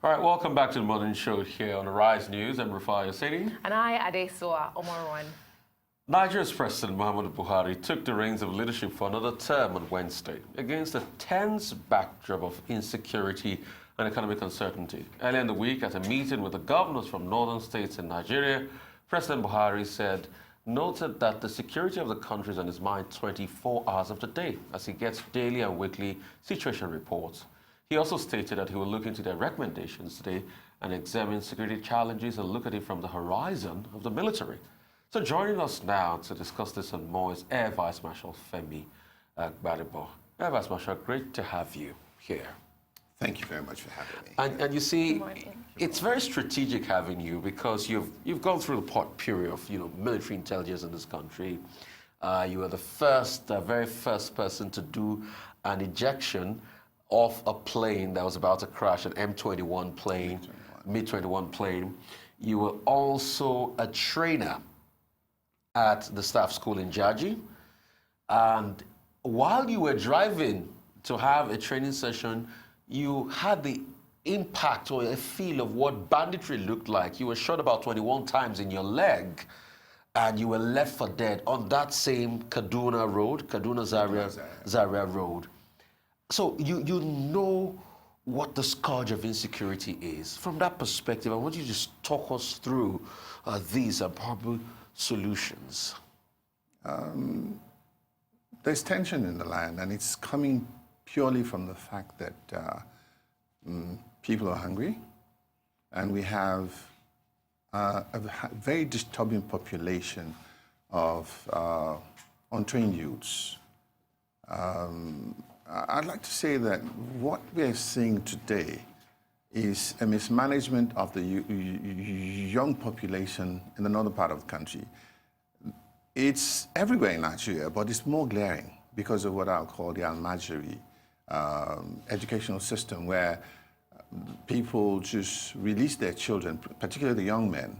All right, welcome back to the Morning Show here on the Rise News. I'm Rufai Oseni. And I, Adesoa Omoruan. Nigeria's President Muhammadu Buhari took the reins of leadership for another term on Wednesday against a tense backdrop of insecurity and economic uncertainty. Earlier in the week, at a meeting with the governors from northern states in Nigeria, President Buhari noted that the security of the country is on his mind 24 hours of the day as he gets daily and weekly situation reports. He also stated that he will look into their recommendations today and examine security challenges and look at it from the horizon of the military. So joining us now to discuss this and more is Air Vice Marshal Femi Gbadebo. Air Vice Marshal, great to have you here. Thank you very much for having me. And you see, it's very strategic having you because you've gone through the period of military intelligence in this country. You were the very first person to do an ejection of a plane that was about to crash, an M21 plane, MiG-21 plane. You were also a trainer at the staff school in Jaji. And while you were driving to have a training session, you had the impact or a feel of what banditry looked like. You were shot about 21 times in your leg, and you were left for dead on that same Kaduna-Zaria road. So you know what the scourge of insecurity is. From that perspective, I want you to just talk us through these probable solutions. There's tension in the land, and it's coming purely from the fact that people are hungry, and we have a very disturbing population of untrained youths. I'd like to say that what we're seeing today is a mismanagement of the young population in the northern part of the country. It's everywhere in Nigeria, but it's more glaring because of what I'll call the Almajiri educational system, where people just release their children, particularly the young men,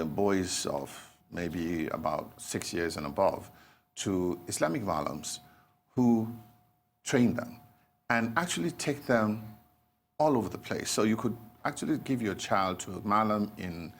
boys of maybe about 6 years and above, to Islamic Malams who train them and actually take them all over the place. So you could actually give your child to a Malam in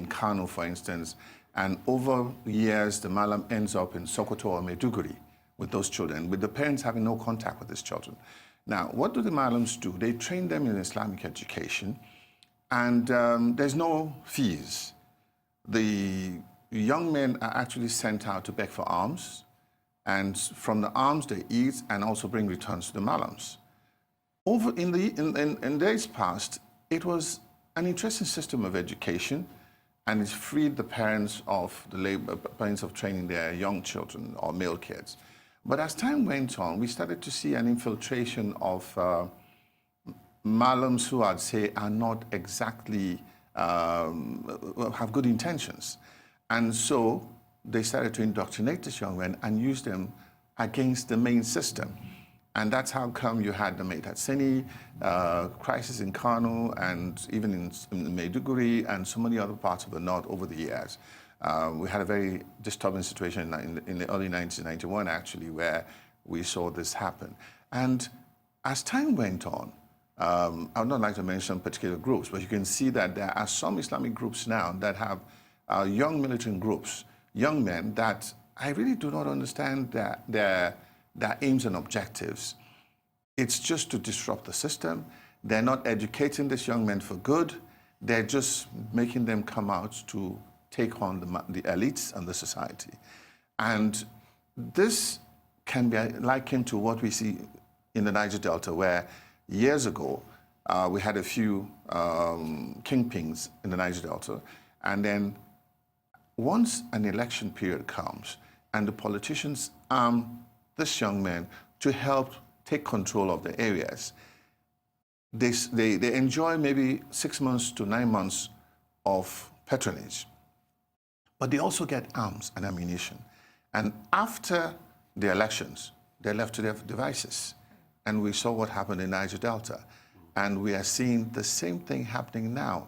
Kano, for instance, and over years, the Malam ends up in Sokoto or Maiduguri with those children, with the parents having no contact with these children. Now, what do the Malams do? They train them in Islamic education, and there's no fees. The young men are actually sent out to beg for alms, and from the alms they eat and also bring returns to the Malams. In days past, it was an interesting system of education, and it freed the parents of training their young children or male kids. But as time went on, we started to see an infiltration of Malams who I'd say are not exactly, have good intentions. And so they started to indoctrinate these young men and use them against the main system. And that's how come you had the Maitatseni crisis in Kano and even in Maiduguri and so many other parts of the north over the years. We had a very disturbing situation in the early 1991, actually, where we saw this happen. And as time went on, I would not like to mention particular groups, but you can see that there are some Islamic groups now that have young militant groups, young men that I really do not understand their aims and objectives. It's just to disrupt the system. They're not educating these young men for good. They're just making them come out to take on the elites and the society. And this can be likened to what we see in the Niger Delta, where years ago, we had a few kingpins in the Niger Delta, and then once an election period comes and the politicians arm this young man to help take control of the areas, they enjoy maybe 6 months to 9 months of patronage, but they also get arms and ammunition. And after the elections, they're left to their devices. And we saw what happened in Niger Delta. And we are seeing the same thing happening now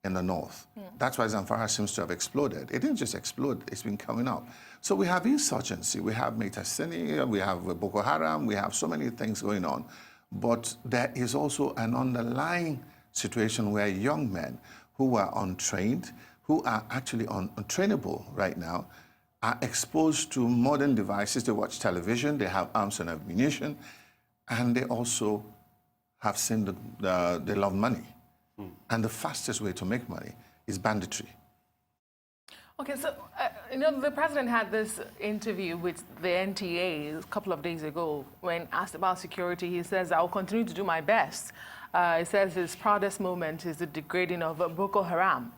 in the north. That's why Zamfara seems to have exploded. It didn't just explode, it's been coming up. So we have insurgency, we have Metaseni, we have Boko Haram, we have so many things going on. But there is also an underlying situation where young men who are untrained, who are actually untrainable right now, are exposed to modern devices. They watch television, they have arms and ammunition, and they also have seen they love money. And the fastest way to make money is banditry. Okay, so, the president had this interview with the NTA a couple of days ago. When asked about security, he says, "I will continue to do my best." He says his proudest moment is the degrading of Boko Haram.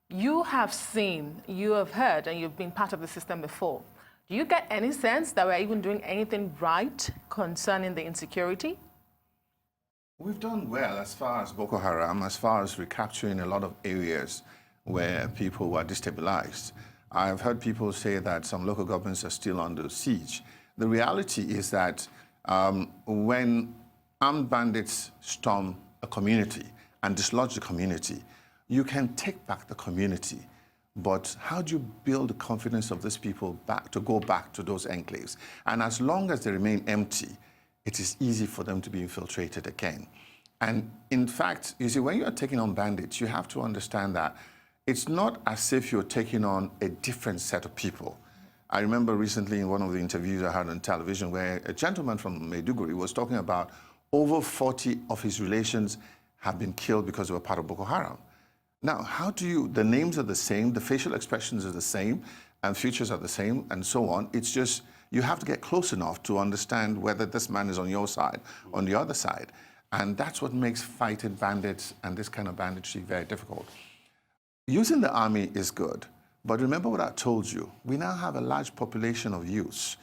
You have seen, you have heard, and you've been part of the system before. Do you get any sense that we're even doing anything right concerning the insecurity? We've done well as far as Boko Haram, as far as recapturing a lot of areas where people were destabilized. I've heard people say that some local governments are still under siege. The reality is that when armed bandits storm a community and dislodge the community, you can take back the community. But how do you build the confidence of these people back to go back to those enclaves? And as long as they remain empty, it is easy for them to be infiltrated again. And in fact, you see, when you are taking on bandits, you have to understand that it's not as if you're taking on a different set of people. I remember recently in one of the interviews I had on television where a gentleman from Maiduguri was talking about over 40 of his relations have been killed because they were part of Boko Haram. Now, the names are the same, the facial expressions are the same, and features are the same, and so on. It's just, you have to get close enough to understand whether this man is on your side, on the other side. And that's what makes fighting bandits and this kind of banditry very difficult. Using the army is good, but remember what I told you. We now have a large population of youths,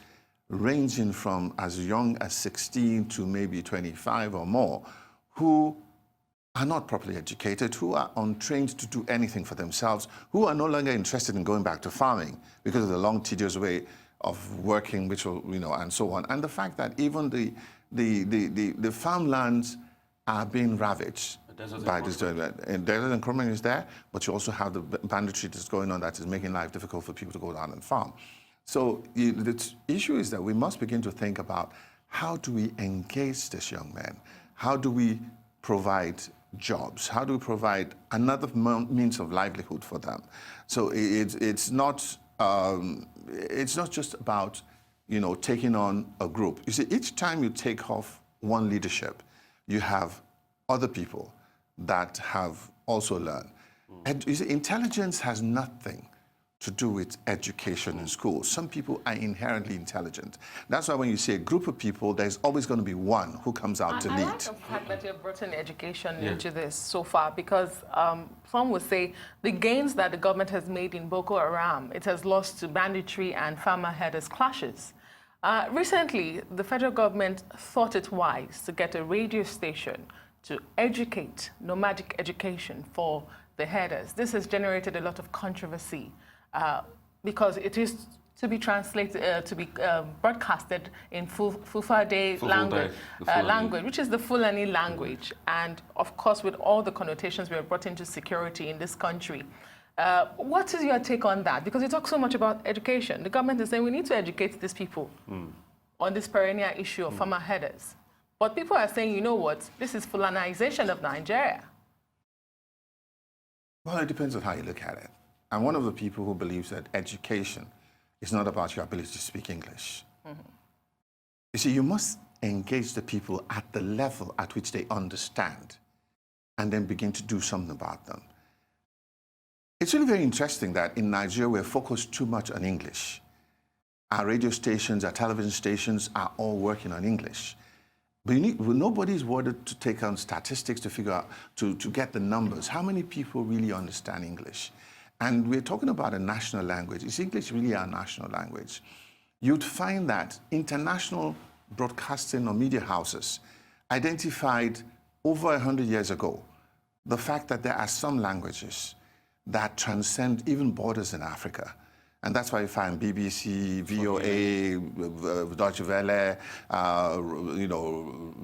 ranging from as young as 16 to maybe 25 or more, who are not properly educated, who are untrained to do anything for themselves, who are no longer interested in going back to farming because of the long, tedious way of working, which will, and so on. And the fact that even the farmlands are being ravaged by this. And desert encroachment is there, but you also have the banditry that's going on that is making life difficult for people to go down and farm. So the issue is that we must begin to think about how do we engage these young men? How do we provide jobs? How do we provide another means of livelihood for them? So it's not just about taking on a group. You see, each time you take off one leadership, you have other people that have also learned. And you see, intelligence has nothing to do with education in school. Some people are inherently intelligent. That's why when you see a group of people, there's always going to be one who comes out to lead. I like the fact that you've brought in education into this so far, because some would say the gains that the government has made in Boko Haram, it has lost to banditry and farmer herders clashes. Recently, the federal government thought it wise to get a radio station to educate, nomadic education for the herders. This has generated a lot of controversy because it is to be translated, to be broadcasted in Fulfade language, which is the Fulani language. And of course, with all the connotations we have brought into security in this country. What is your take on that? Because you talk so much about education. The government is saying we need to educate these people on this perennial issue of farmer herders. But people are saying, you know what, this is Fulanization of Nigeria. Well, it depends on how you look at it. I'm one of the people who believes that education is not about your ability to speak English. You see, you must engage the people at the level at which they understand and then begin to do something about them. It's really very interesting that in Nigeria, we're focused too much on English. Our radio stations, our television stations are all working on English. But nobody's worried to take on statistics to figure out, to get the numbers. How many people really understand English? And we're talking about a national language. Is English really our national language? You'd find that international broadcasting or media houses identified over 100 years ago the fact that there are some languages that transcend even borders in Africa. And that's why you find BBC, VOA, Deutsche Welle,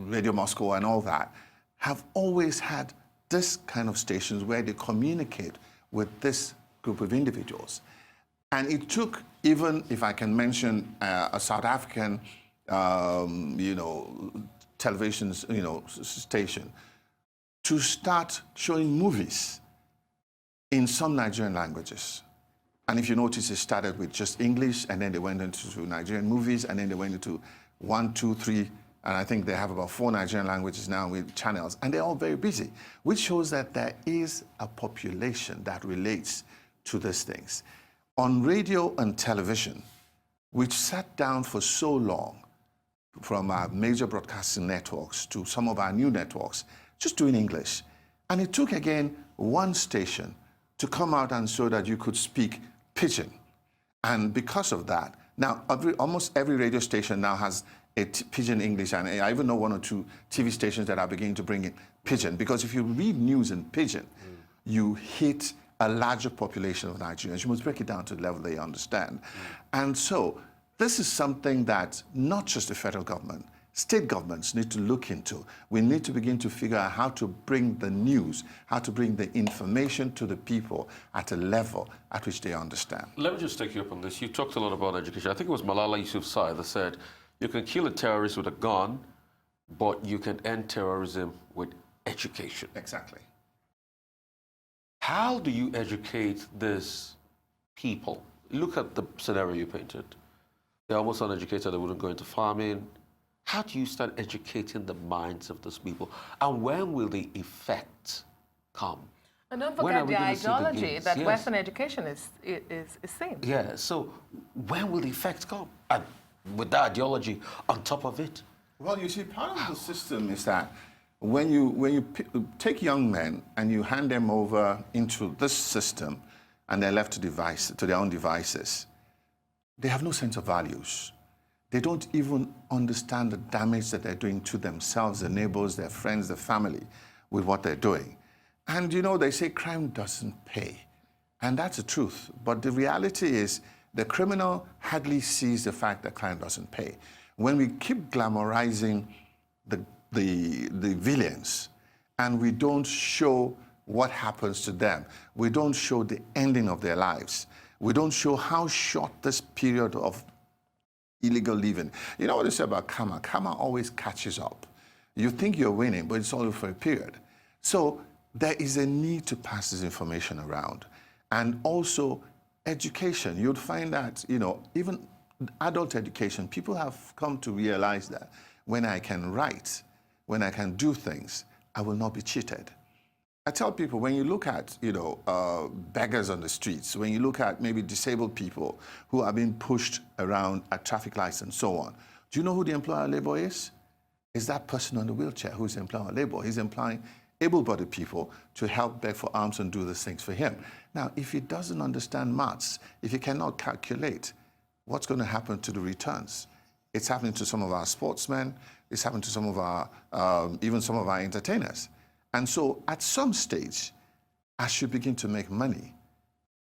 Radio Moscow and all that, have always had this kind of stations where they communicate with this group of individuals. And it took, even if I can mention a South African, television, station, to start showing movies in some Nigerian languages. And if you notice, it started with just English, and then they went into Nigerian movies, and then they went into 1, 2, 3, and I think they have about 4 Nigerian languages now with channels, and they're all very busy, which shows that there is a population that relates to these things. On radio and television, which sat down for so long, from our major broadcasting networks to some of our new networks, just doing English. And it took, again, one station to come out and show that you could speak Pidgin. And because of that, now almost every radio station now has a Pidgin English, and I even know 1 or 2 TV stations that are beginning to bring in Pidgin, because if you read news in Pidgin, you hit a larger population of Nigerians. You must break it down to the level they understand. And so this is something that not just the federal government, state governments need to look into. We need to begin to figure out how to bring the news, how to bring the information to the people at a level at which they understand. Let me just take you up on this. You talked a lot about education. I think it was Malala Yousafzai that said, you can kill a terrorist with a gun, but you can end terrorism with education. Exactly. How do you educate these people? Look at the scenario you painted. They're almost uneducated, they wouldn't go into farming. How do you start educating the minds of those people? And when will the effect come? And don't forget the ideology that yes. Western education is seen. Yeah, so when will the effect come? And with that ideology on top of it? Well, you see, part of the system is that when you take young men and you hand them over into this system and they're left to their own devices, they have no sense of values. They don't even understand the damage that they're doing to themselves, their neighbors, their friends, their family with what they're doing. And you know, they say crime doesn't pay. And that's the truth. But the reality is the criminal hardly sees the fact that crime doesn't pay. When we keep glamorizing the villains and we don't show what happens to them, we don't show the ending of their lives, we don't show how short this period of illegal living. You know what they say about karma? Karma always catches up. You think you're winning, but it's only for a period. So there is a need to pass this information around. And also education. You'd find that, you know, even adult education, people have come to realize that when I can write, when I can do things, I will not be cheated. I tell people, when you look at, you know, beggars on the streets, when you look at maybe disabled people who are being pushed around at traffic lights and so on, do you know who the employer of labor is? It's that person on the wheelchair who's the employer of labor. He's employing able-bodied people to help beg for alms and do these things for him. Now, if he doesn't understand maths, if he cannot calculate, what's going to happen to the returns? It's happening to some of our sportsmen. It's happening to some of our, even some of our entertainers. And so at some stage, as you begin to make money,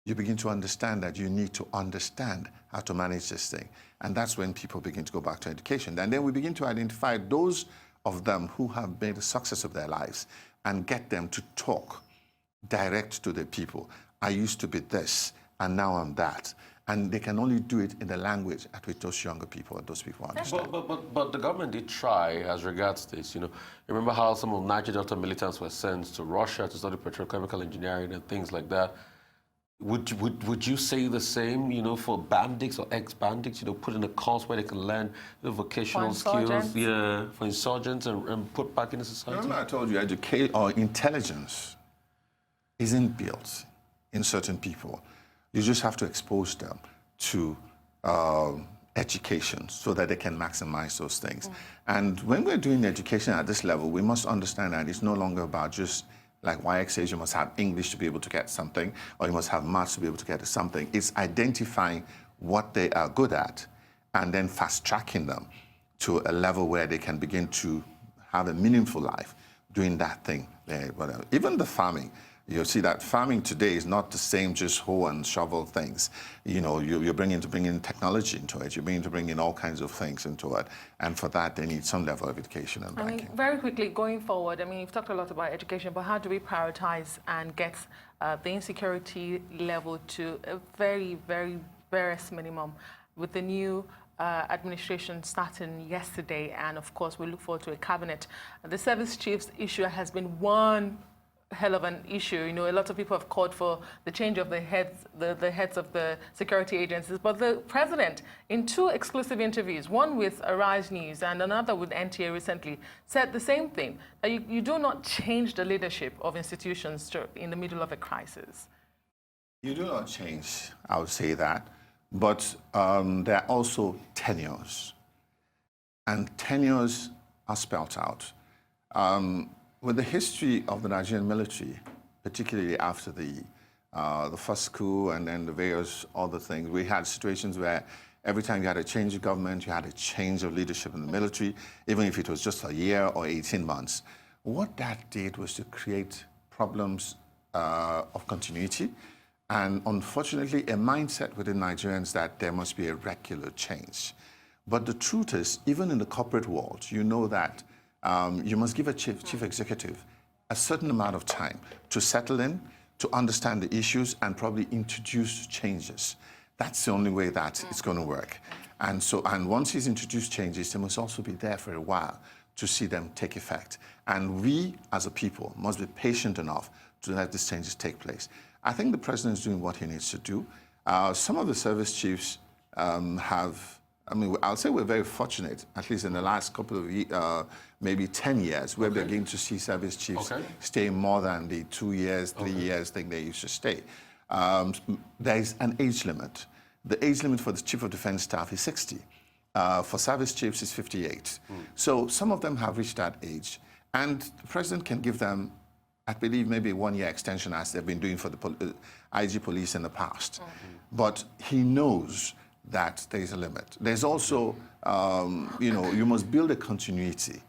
you begin to understand that you need to understand how to manage this thing. And that's when people begin to go back to education. And then we begin to identify those of them who have made a success of their lives and get them to talk direct to the people. I used to be this, and now I'm that. And they can only do it in the language at which those younger people and those people understand. But the government did try as regards this. You know, remember how some of Niger Delta militants were sent to Russia to study petrochemical engineering and things like that? Would you say the same, you know, for bandits or ex-bandits, you know, put in a course where they can learn the vocational skills, yeah, for insurgents and put back into society? Remember I told you education or intelligence isn't built in certain people. You just have to expose them to education so that they can maximize those things. And when we're doing education at this level, we must understand that it's no longer about just like YX says, you must have English to be able to get something, or you must have maths to be able to get something. It's identifying what they are good at and then fast-tracking them to a level where they can begin to have a meaningful life doing that thing. Even the farming, you see that farming today is not the same just hoe and shovel things. You know, you're bringing technology into it. You're bringing all kinds of things into it. And for that, they need some level of education and backing. I mean, very quickly, going forward, I mean, you've talked a lot about education, but how do we prioritize and get the insecurity level to a very, very barest minimum with the new administration starting yesterday, and of course we look forward to a cabinet. The service chiefs issue has been one hell of an issue. You know, a lot of people have called for the change of the heads of the security agencies, but the president, in two exclusive interviews, one with Arise News and another with NTA recently, said the same thing, that you do not change the leadership of institutions in the middle of a crisis. You do not change, I would say that, but there are also tenures, and tenures are spelt out. With the history of the Nigerian military, particularly after the first coup and then the various other things, we had situations where every time you had a change of government, you had a change of leadership in the military, even if it was just a year or 18 months. What that did was to create problems of continuity, and unfortunately a mindset within Nigerians that there must be a regular change. But the truth is, even in the corporate world, you know that you must give a chief executive a certain amount of time to settle in, to understand the issues, and probably introduce changes. That's the only way that it's going to work. And once he's introduced changes, he must also be there for a while to see them take effect. And we, as a people, must be patient enough to let these changes take place. I think the president is doing what he needs to do. Some of the service chiefs I'll say we're very fortunate, at least in the last couple of years, maybe 10 years, we're beginning to see service chiefs stay more than the 2 years, 3 years thing they used to stay. There is an age limit. The age limit for the Chief of Defense Staff is 60. For service chiefs, it's 58. So some of them have reached that age, and the president can give them, I believe, maybe a 1-year extension, as they've been doing for the IG police in the past. But he knows that there is a limit. There's also, you must build a continuity,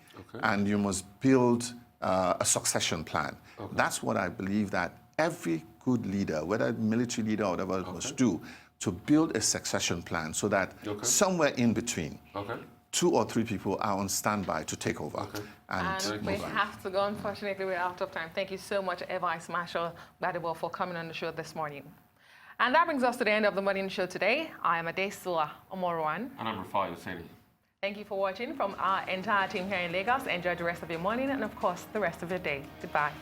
and you must build a succession plan. That's what I believe that every good leader, whether military leader or whatever, must do, to build a succession plan so that somewhere in between, 2 or 3 people are on standby to take over. And we have to go. Unfortunately, we're out of time. Thank you so much, Air Vice Marshal Gbadebo, for coming on the show this morning. And that brings us to the end of the morning show today. I am Adesua Omorwan. And I'm Rafai Hussaini. Thank you for watching from our entire team here in Lagos. Enjoy the rest of your morning and, of course, the rest of your day. Goodbye.